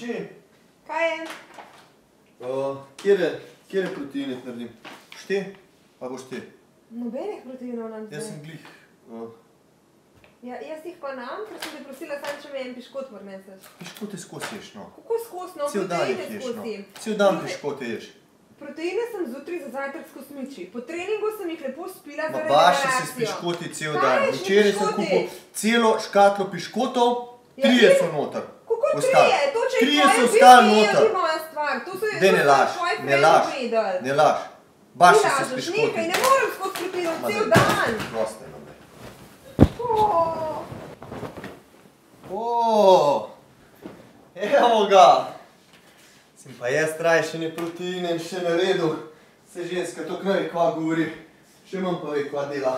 Če? Kaj je? Kjere proteine naredim? Šte? Pa boš te? Nobenih proteinov nam zdaj. Jaz sem glih. Jaz jih pa nam, ker sem te prosila sam, če me en piškot vrneseš. Piškote skozi ješ, no. Kako skozi, no? Cel dan jih Proteine ješ, no. skozi. Cel dan piškote ješ. Proteine sem zjutraj za zajtrk skozi miči. Po treningu sem jih lepo spila za Ma regeneracijo. baša si s piškoti cel dan. Kaj je še Včeraj sem piškoti? kupil celo škatlo piškotov, Ja, 3 in? so noter. Kako Ostali. 3? To, če je 3 tvoje so ostali biti, noter. je moja stvar. To so Daj ne laž, tvoji ne frendi laž, povedali. ne laž. Baša si s Nekaj, piškoti. ne morem skozi proteinov Ma cel daj, dan. proste nam daj. Evo ga! Sem pa jaz rajši ne proteine še naredil. Se ženska toliko ne ve, kva govori. Še manj pa ve, kva dela.